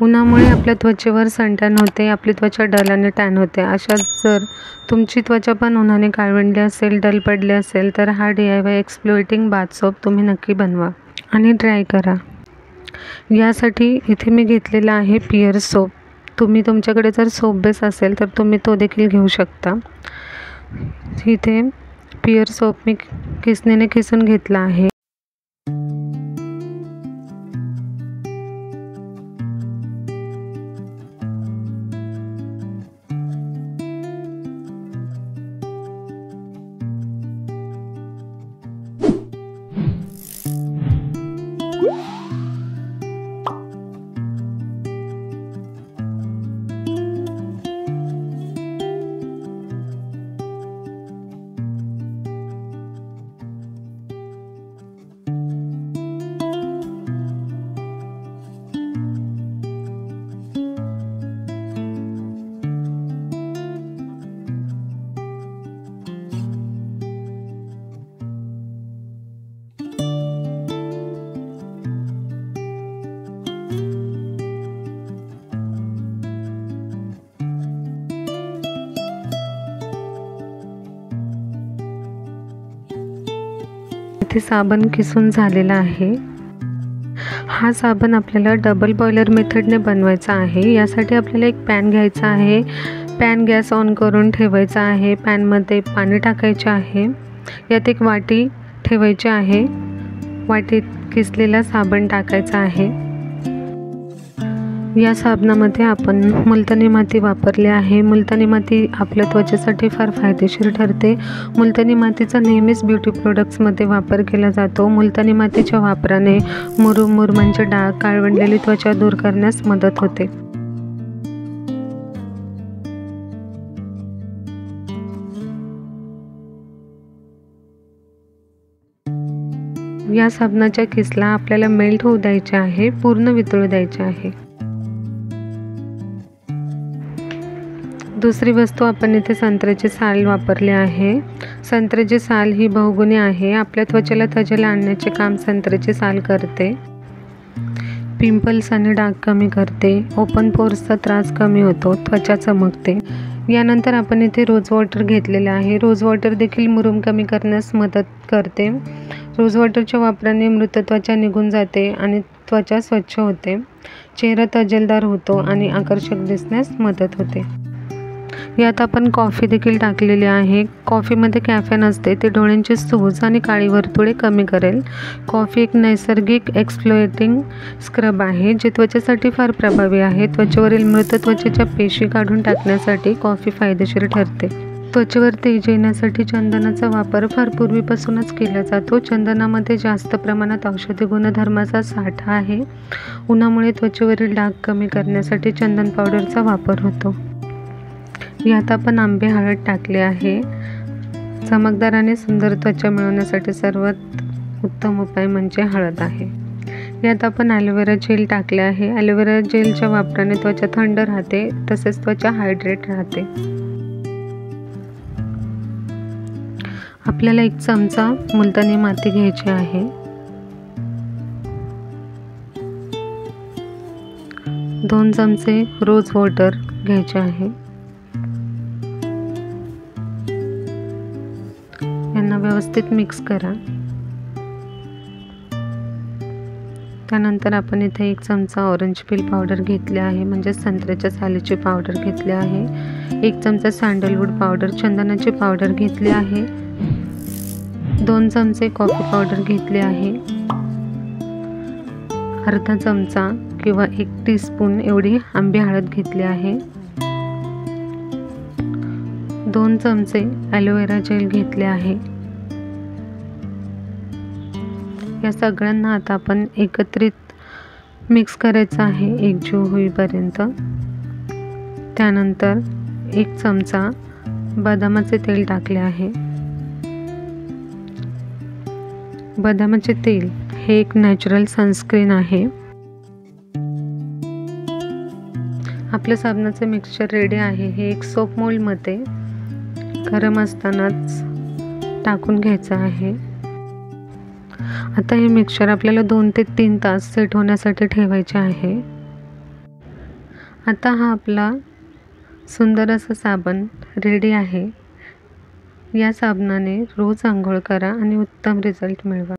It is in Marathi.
उन्हामुळे आपल्या त्वचेवर सनटॅन होते, आपली त्वचा डल आणि टॅन होते. अशात जर तुमची त्वचा पण उन्हाने काळवंडली असेल, डल पडली असेल तर हा DIY एक्सफ्लोएटिंग बाथ सोप तुम्ही नक्की बनवा आणि ट्राय करा. यासाठी इथे मी घेतलेला आहे पिअर सोप. तुमच्याकडे जर सोप बेस असेल तर तुम्ही तो देखील घेऊ शकता. इथे पिअर सोप मी किसणीने किसून घेतला आहे. इथे साबण किसून झालेला आहे. हा साबण आपल्याला डबल बॉयलर मेथडने बनवायचा आहे. यासाठी आपल्याला एक पॅन घ्यायचा आहे. पॅन गॅस ऑन करून ठेवायचा आहे. पॅनमध्ये पाणी टाकायचे आहे. यात एक वाटी ठेवायची आहे. वाटीत किसलेला साबण टाकायचा आहे. या साबणामध्ये आपण मुलतानी माती वापरली आहे. मुलतानी माती आपल्या त्वचेसाठी फार फायदेशीर ठरते. मुलतानी मातीचा नेहमीच ब्युटी प्रोडक्ट्समध्ये वापर केला जातो. मुलतानी मातीच्या वापराने मुरुमचे डाग, काळवंडलेली त्वचा दूर करण्यास मदत होते. या साबणाच्या किसला आपल्याला मेल्ट होऊ द्यायचे आहे, पूर्ण वितळू द्यायचे आहे. दुसरी वस्तू आपण इथे संत्र्याची साल वापरली आहे. संत्र्याची साल ही बहुगुणी आहे. आपल्या त्वचेला तजेला आणण्याचे काम संत्र्याची साल करते. पिंपल्स आणि डाग कमी करते. ओपन पोर्सचा त्रास कमी होतो. त्वचा चमकते. यानंतर आपण इथे रोज वॉटर घेतलेले आहे. रोज वॉटर देखील मुरूम कमी करण्यास मदत करते. रोज वॉटरच्या वापराने मृत त्वचा निघून जाते आणि त्वचा स्वच्छ होते. चेहरा तजेलदार होतो आणि आकर्षक दिसण्यास मदत होते. यात आपण कॉफी देखील टाकलेली आहे. कॉफीमध्ये कॅफेन असते. ते डोळ्यांची सूज आणि काळी वर्तुळे कमी करेल. कॉफी एक नैसर्गिक एक्सफ्लोएटिंग स्क्रब आहे, जे त्वचेसाठी फार प्रभावी आहे. त्वचेवरील मृत त्वचेच्या पेशी काढून टाकण्यासाठी कॉफी फायदेशीर ठरते. त्वचेवर तेज येण्यासाठी चंदनाचा वापर फार पूर्वीपासूनच केला जातो. चंदनामध्ये जास्त प्रमाणात औषधी गुणधर्माचा साठा आहे. उन्हामुळे त्वचेवरील डाग कमी करण्यासाठी चंदन पावडरचा वापर होतो. यात आपण आंबे हळद टाकले आहे. चमकदार आणि सुंदर त्वचा मिळवण्यासाठी सर्वात उत्तम उपाय म्हणजे हळद आहे. यात आपण ॲलोवेरा जेल टाकले आहे. ॲलोवेरा जेलच्या वापराने त्वचा थंड राहते, तसेच त्वचा हायड्रेट राहते. आपल्याला 1 चमचा मुलतानी माती घ्यायची आहे. 2 चमचे रोज वॉटर घ्यायचे आहे. यांना व्यवस्थित मिक्स करा. त्यानंतर आपण इथे 1 चमचा ऑरेंज पील पावडर घेतली आहे, म्हणजे संत्र्याच्या सालीची पावडर घेतली आहे. 1 चमचा सॅन्डलवूड पावडर, चंदनाची पावडर घेतली आहे. 2 चमचे कॉफी पावडर घेतली आहे. अर्धा चमचा किंवा 1 टीस्पून एवढी आंबी हळद घेतली आहे. 2 चमचे ॲलोवेरा जेल घेतले आहे. या सगळ्यांना आता आपण एकत्रित मिक्स करायचं आहे एकजीव होईपर्यंत. त्यानंतर 1 चमचा बदामाचे तेल टाकले आहे. बदामाचे तेल हे एक नॅचरल सनस्क्रीन आहे. आपलं साबणाचे मिक्सचर रेडी आहे. हे एक सोप मोल्डमध्ये गरम असतानाच टाकून घ्यायचं आहे. आता हे मिक्सचर आपल्याला 2 ते 3 तास सेट होण्यासाठी ठेवायचे आहे. आता हा आपला सुंदर असा साबण रेडी आहे. या साबणाने रोज अंघोळ करा आणि उत्तम रिझल्ट मिळवा.